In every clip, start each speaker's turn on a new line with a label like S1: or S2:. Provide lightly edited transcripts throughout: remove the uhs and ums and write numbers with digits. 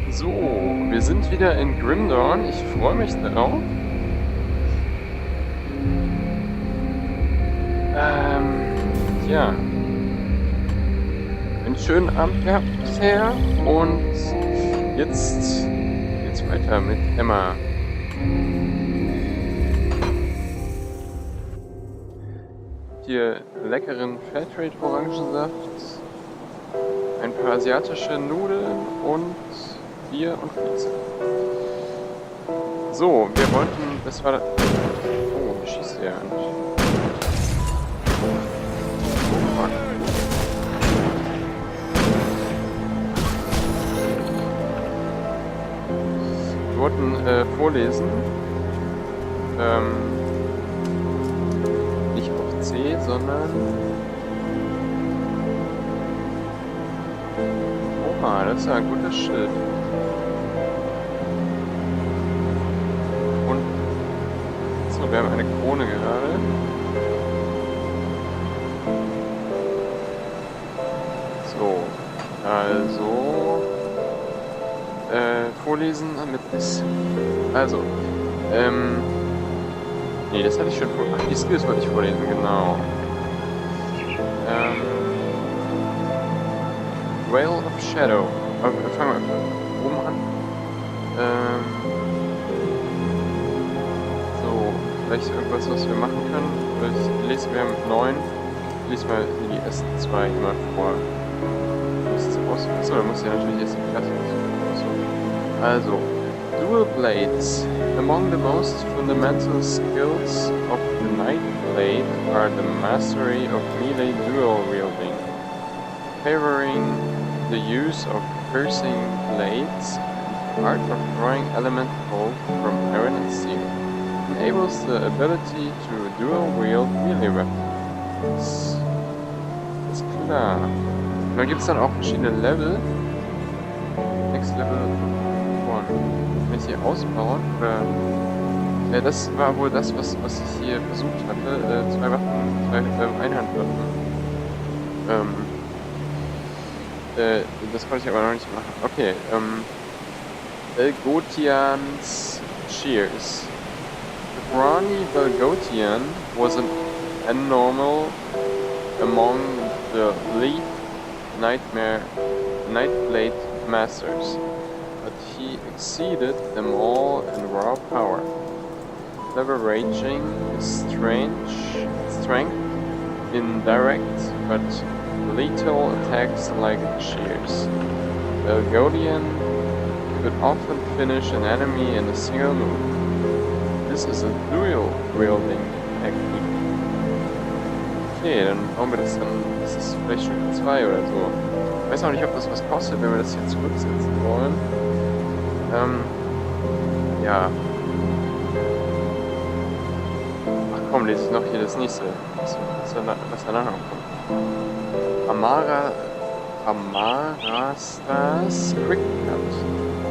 S1: So, wir sind wieder in Grimdorn. Ich freue mich darauf. Ja, einen schönen Abend gehabt bisher und jetzt geht's weiter mit Emma. Hier leckeren Fairtrade-Orangensaft, ein paar asiatische Nudeln und Bier und Pizza. So, wir wollten, das war... Oh, wie schießt der eigentlich? Oh, fuck. Wir wollten vorlesen. Nicht auf C, sondern... Oha, das ist ja ein gutes Schild. Und... So, wir haben eine Krone gerade. So, also... vorlesen mit das... Also, nee, das hatte ich schon vor... Ach, die Skills wollte ich vorlesen, genau. Veil of Shadow. Fangen wir oben an. So, vielleicht irgendwas, was wir machen können. Ich lese, wir haben 9. Ich lese mal die ersten 2 immer vor. Achso, da muss ich natürlich erst die Klasse aussuchen. Also, Dual Blades. Among the most fundamental skills of the Knight Blade are the mastery of melee dual wielding, favoring the use of piercing blades, and the art of drawing elemental bolt from iron and steel. Enables the ability to dual wield melee weapons. Ist klar. Und dann gibt es dann auch verschiedene Level. Next Level 1. Wenn ich hier ausbauen, oder... das war wohl das, was ich hier versucht hatte. 2 Waffen, 2 Einhandwaffen. Das konnte ich aber noch nicht machen. Okay, Belgotian's Shears. The brawny Belgotian was an abnormal among the elite Nightblade masters, but he exceeded them all in raw power, leveraging his strength in direct but lethal attacks like shears. Belgodian could often finish an enemy in a single move. This is a dual wielding technique. Okay, dann bauen wir das dann. Das ist vielleicht Stufe 2 oder so. Ich weiß auch nicht, ob das was kostet, wenn wir das hier zurücksetzen wollen. Ja. Ach komm, lese ich noch hier das nächste. Was danach noch kommt. Amarastas Quick Cut.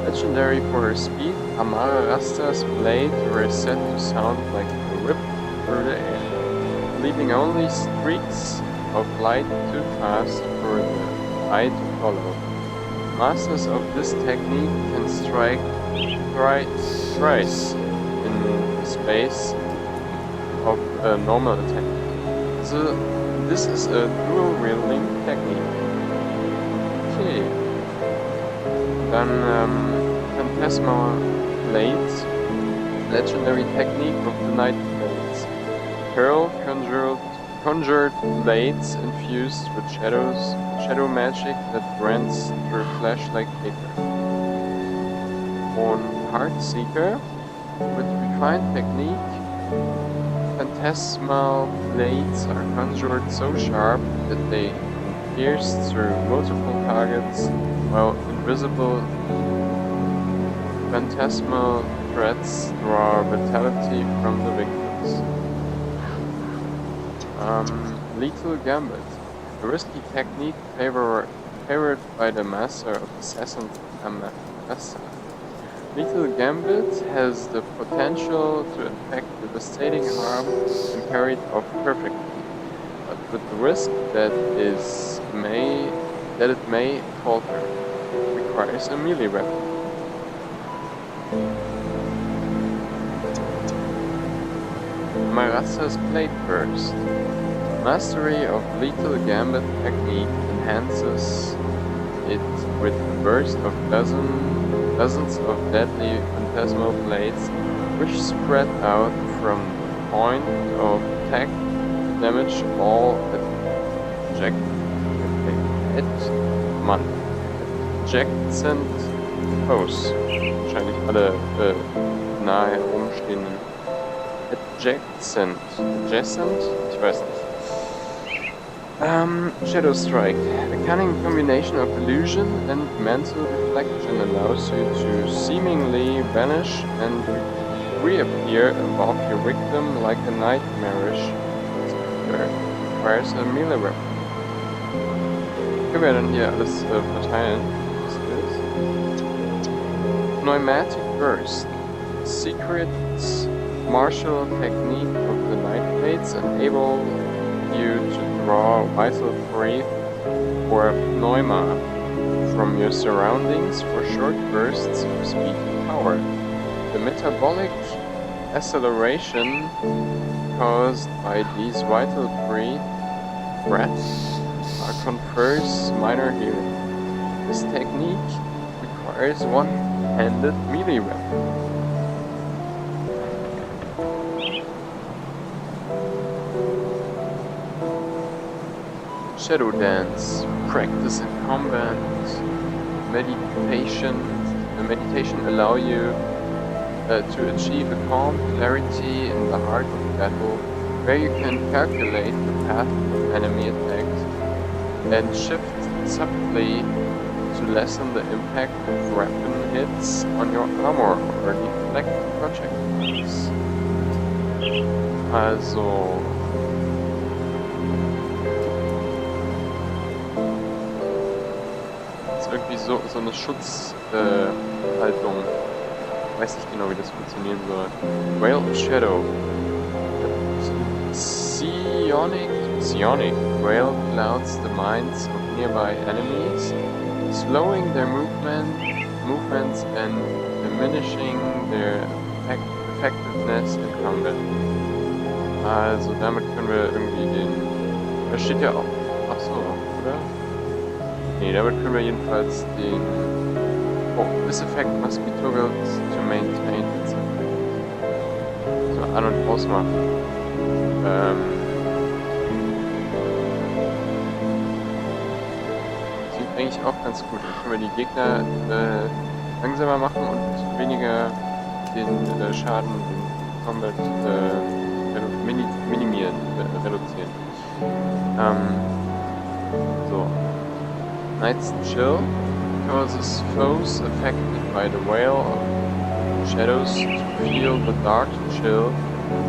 S1: Legendary for her speed, Amarastas blade were set to sound like a whip through the air, leaving only streaks of light too fast for the eye to follow. Masters of this technique can strike thrice in the space of a normal attack. So this is a dual wielding technique. Okay. Dann Phantasmal Blades, legendary technique of the Night Blades. Pearl conjured blades infused with shadow magic that rends through flesh like paper. On Heartseeker, with refined technique, phantasmal blades are conjured so sharp that they pierce through multiple targets, while invisible phantasmal threats draw vitality from the victims. Lethal Gambit, a risky technique favored by the master of assassins Amasa. Lethal Gambit has the potential to inflict devastating harm and carried off perfectly, but with the risk that it may falter. Requires a melee weapon. Marasa's Blade Burst. Mastery of Lethal Gambit technique enhances it with a burst of dozens of deadly phantasmal blades which spread out from the point of attack to damage all adjacent foes. Wahrscheinlich alle nahe herumstehenden. Adjacent, ich weiß nicht. Shadow Strike. A cunning combination of illusion and mental reflection allows you to seemingly vanish and reappear above your victim like a nightmarish specter. Requires a melee weapon. Können wir dann hier alles verteilen? Pneumatic Burst. Secret martial technique of the Night Blades enable you to draw vital breath or pneuma from your surroundings for short bursts of speed and power. The metabolic acceleration caused by these vital breaths confers minor healing. This technique requires one-handed melee weapon. Shadow Dance, practice in combat, meditation. Meditation allow you to achieve a calm clarity in the heart of battle, where you can calculate the path of enemy attacks and shift subtly to lessen the impact of weapon hits on your armor or deflect projectiles. Also irgendwie so eine Schutzhaltung. Weiß nicht genau, wie das funktionieren soll. Veil of Shadow. Psionic Veil clouds the minds of nearby enemies, slowing their movements and diminishing their effectiveness in combat. Also damit können wir irgendwie den... Da steht ja auch... Achso, oder? Nee, damit können wir jedenfalls den... Oh, this effect must be toggled to maintain its effect. So, an- und ausmachen. Sieht eigentlich auch ganz gut. Dann können wir die Gegner langsamer machen und weniger den Schaden, den Combat minimieren, reduzieren. So. Night's Chill causes foes affected by the Veil of Shadows to feel the dark chill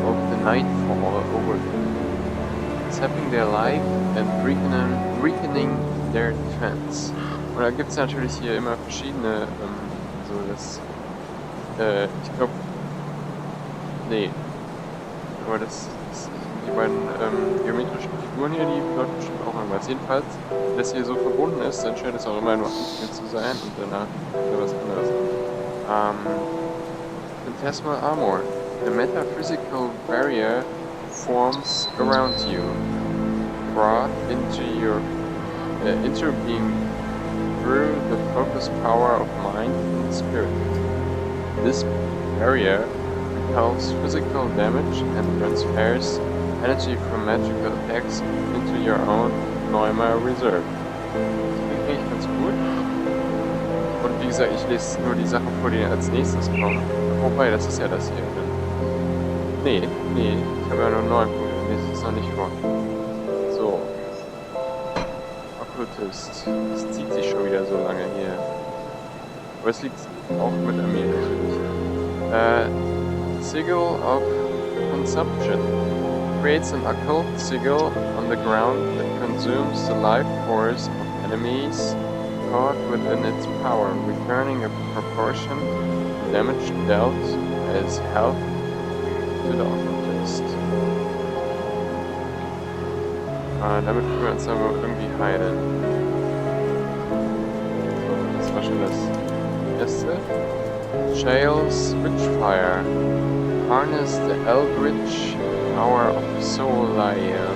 S1: of the nightfall over them, sapping their life and weakening their defense. Und da gibt es natürlich hier immer verschiedene, so das, ich glaube, nee, aber das die beiden geometrischen Figuren hier, die bedeuten bestimmt auch irgendwas. Jedenfalls, wenn das hier so verbunden ist, dann scheint es auch immer nur ein zu sein und danach wieder was anderes. Phantasmal Armor. A metaphysical barrier forms around you, brought into being through the focused power of mind and spirit. This barrier repels physical damage and transfers energy from magical attacks into your own Pneuma Reserve. Das klingt eigentlich ganz gut. Und wie gesagt, ich lese nur die Sachen vor, die als nächstes kommen. Wobei, das ist ja das hier. Nee, ich habe ja nur 9 Punkte, ich lese es noch nicht vor. So. Okkultist. Das zieht sich schon wieder so lange hier. Aber es liegt auch mit Armee natürlich. Sigil of Consumption. Creates an occult sigil on the ground that consumes the life force of enemies caught within its power, returning a proportion of damage dealt as health to the occultist. Damit können wir uns dann irgendwie heilen. So, das war schon das erste. Chael's Witchfire. Harness the eldritch power of Soulaia,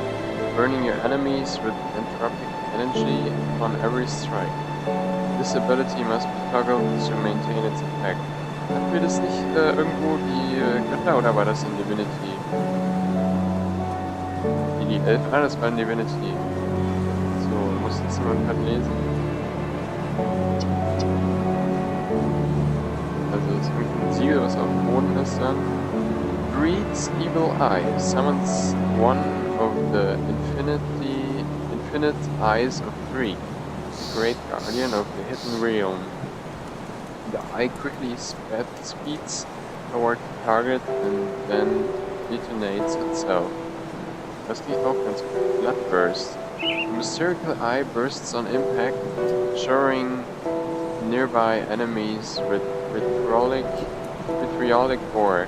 S1: burning your enemies with entropic energy upon every strike. This ability must be toggled to maintain its effect. Hatten wir das nicht irgendwo die Götter oder war das in Divinity? Die Elfen? Ah, das war in Divinity. So, muss jetzt jemand gerade lesen. Also das ist ein Siegel, was auf dem Boden ist dann. Greed's evil eye summons one of the infinite eyes of Greed, the great guardian of the hidden realm. The eye quickly speeds toward the target and then detonates itself. Das geht auch ganz gut. Bloodburst. The mystical eye bursts on impact, showering nearby enemies with vitriolic gore.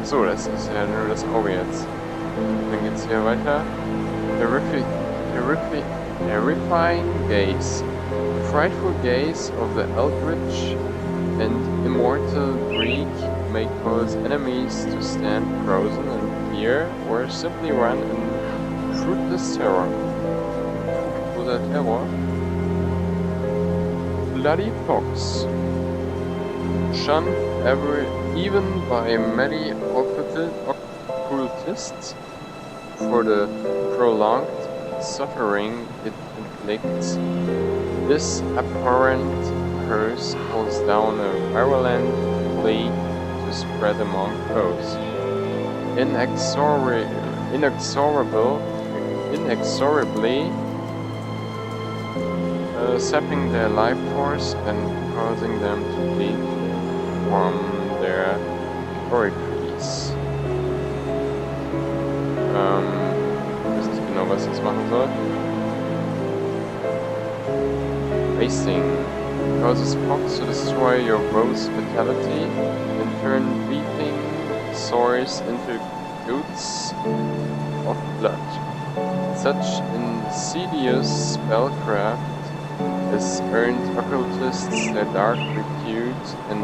S1: So, das ist ja nur das Auge jetzt. Dann geht's hier weiter. Terrifying gaze. The frightful gaze of the eldritch and immortal Greek may cause enemies to stand frozen in fear or simply run in fruitless terror. Fruitloser Terror. Bloody Fox. Shunned even by many occultists for the prolonged suffering it inflicts. This abhorrent curse calls down a virulent plague to spread among foes. Inexorably sapping their life force and causing them to bleed from their orifices. Ich weiß nicht genau, was das machen soll. Wasting causes fox to destroy your bow's vitality and turn weeping sores into gouts of blood. Such insidious spellcraft has earned occultists their dark repute and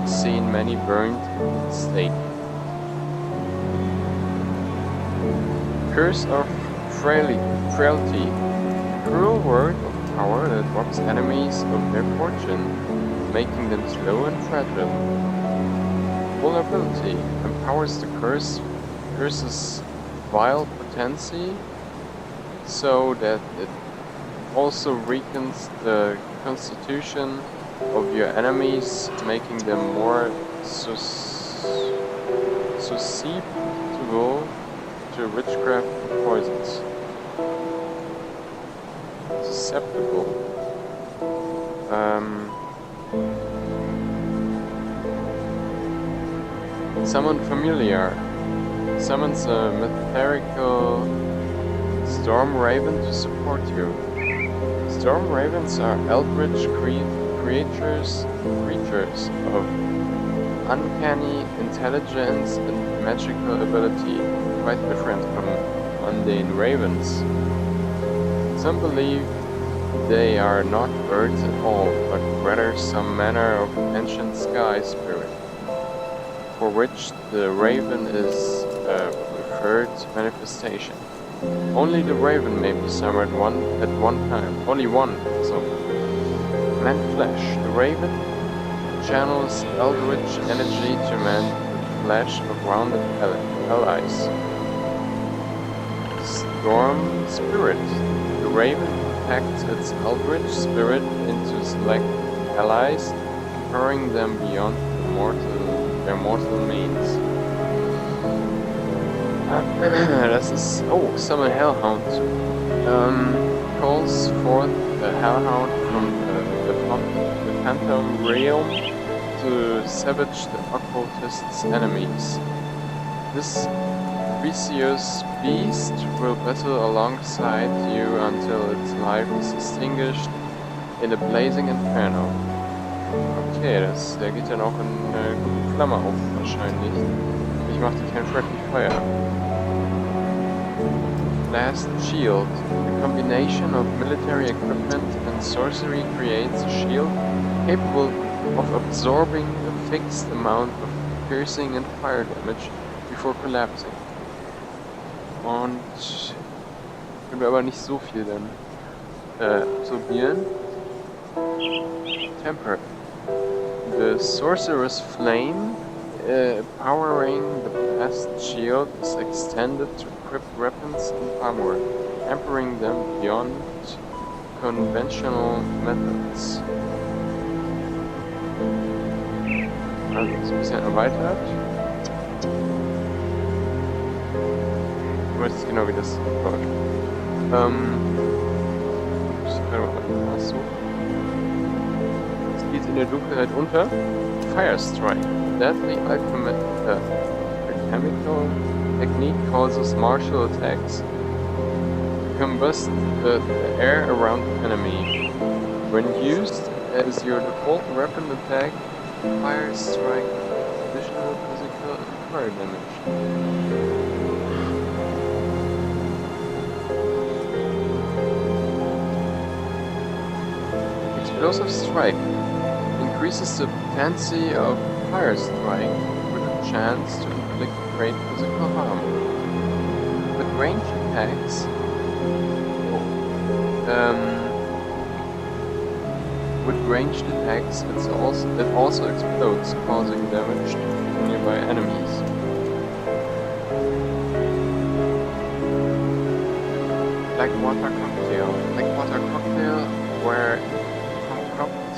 S1: seen many burned at the stake. Curse of Frailty. Cruel word of power that robs enemies of their fortune, making them slow and fragile. Vulnerability empowers the curse's vile potency so that it also weakens the constitution of your enemies, making them more susceptible to witchcraft and poisons. Susceptible. Summon Familiar. Summons a mytherical Storm Raven to support you. Storm Ravens are eldritch creatures of uncanny intelligence and magical ability, quite different from mundane ravens. Some believe they are not birds at all, but rather some manner of ancient sky spirit, for which the raven is a preferred manifestation. Only the raven may be summoned at one time. Only one. So, man flesh. The raven channels eldritch energy to man the flesh of rounded allies. Storm spirit. The raven packs its eldritch spirit into select allies, hurrying them beyond their mortal means. Das ist... Oh, Summon Hellhound. Calls forth the Hellhound from the Phantom Realm to savage the occultist's enemies. This vicious beast will battle alongside you until its life is extinguished in a blazing inferno. Okay, der geht dann auch in eine gute Flamme auf wahrscheinlich. Ich mache die kein Friendly Fire. Blast Shield. The combination of military equipment and sorcery creates a shield capable of absorbing a fixed amount of piercing and fire damage before collapsing. Und können wir aber nicht so viel dann absorbieren. Temper. The Sorcerer's Flame, powering the blast shield, is extended to equip weapons and armor, tempering them beyond conventional methods. Also ist ein bisschen erweitert. Ich weiß nicht genau, wie das läuft. Ich kann mal nachsuchen. Es geht in der Dunkelheit unter. Fire Strike. Deadly alchemical technique causes martial attacks to combust the air around the enemy. When used as your default weapon attack, Fire Strike additional physical and fire damage. Explosive Strike increases the potency of Fire Strike with a chance to inflict great physical harm. With ranged attacks, it also explodes, causing damage to nearby enemies. Blackwater Cocktail. Blackwater Cocktail, where concoct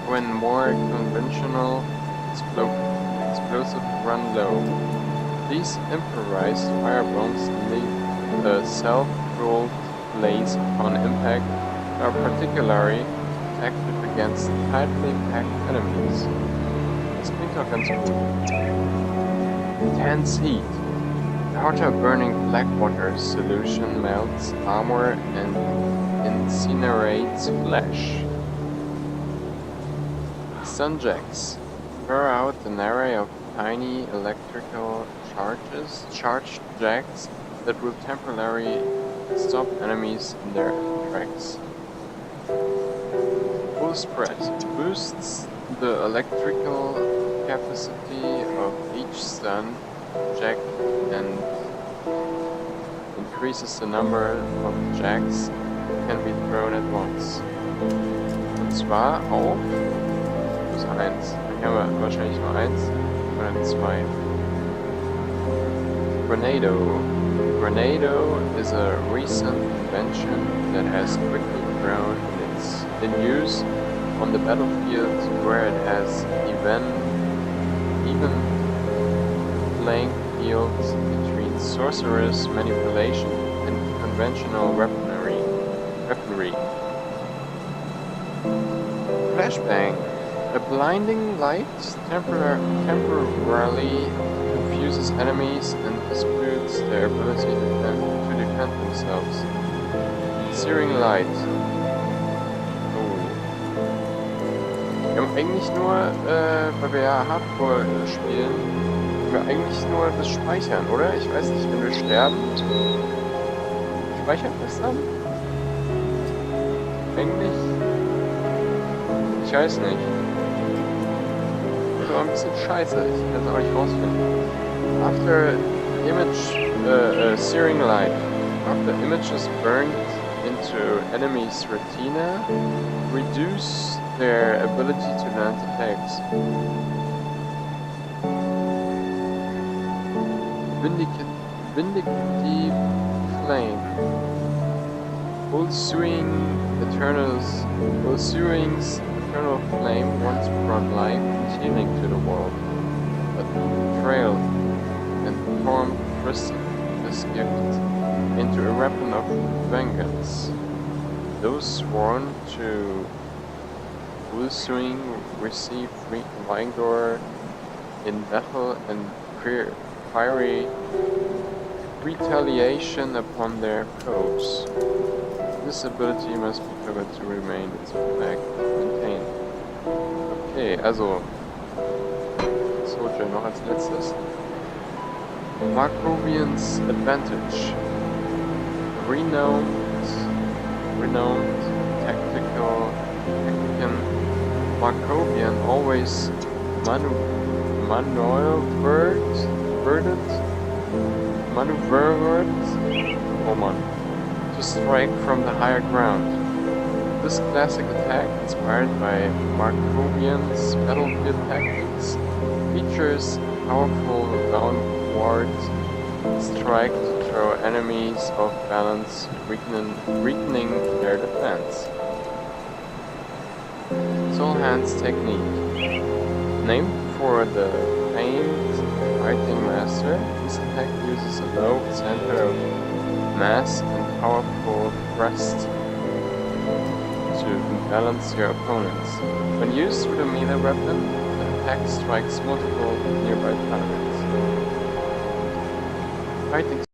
S1: when more conventional explosive run low. These improvised firebombs leave a self-rolled blaze upon impact and are particularly effective against tightly packed enemies. Das klingt doch ganz gut. Intense Heat. The hotter burning Blackwater solution melts armor and incinerates flesh. Sunjacks. Throw out an array of tiny electrical charged jacks that will temporarily stop enemies in their tracks. Full Spread boosts the electrical capacity of each stun jack and increases the number of jacks that can be thrown at once. Und zwar auf plus 1. Hier haben wir wahrscheinlich nur 1 oder 2. Grenado. Grenado is a recent invention that has quickly grown in use on the battlefield, where it has even playing fields between sorcerers, manipulation, and conventional weaponry. Flashbang. A blinding light temporarily confuses enemies and disputes their ability to defend themselves. Searing Light. Wir haben eigentlich nur, weil wir ja Hardcore spielen, haben wir eigentlich nur das Speichern, oder? Ich weiß nicht, wenn wir sterben, speichert das dann? Eigentlich? Ich weiß nicht. Das ist aber ein bisschen scheiße, ich kann es auch nicht rausfinden. After Searing Light. After images burned into enemies' retina, reduce their ability to land attacks. Vindictive Flame. Ulsuing's eternal flame once brought life and healing to the world, but betrayal and formed this gift into a weapon of vengeance. Those sworn to Ulsuing receive vigor in battle and fiery retaliation upon their foes. This ability must be covered to remain its effect maintained. Okay, also Soldier noch als letztes. Markovian's Advantage. Renowned Markovian always maneuvered to strike from the higher ground. This classic attack, inspired by Markovian's battlefield tactics, features a powerful downward strike to throw enemies off balance, weakening their defense. Soul Hand's technique. Named for the famed fighting master, this attack uses a low center of mass and powerful thrust to balance your opponents. When used with a melee weapon, the attack strikes multiple nearby targets. Fighting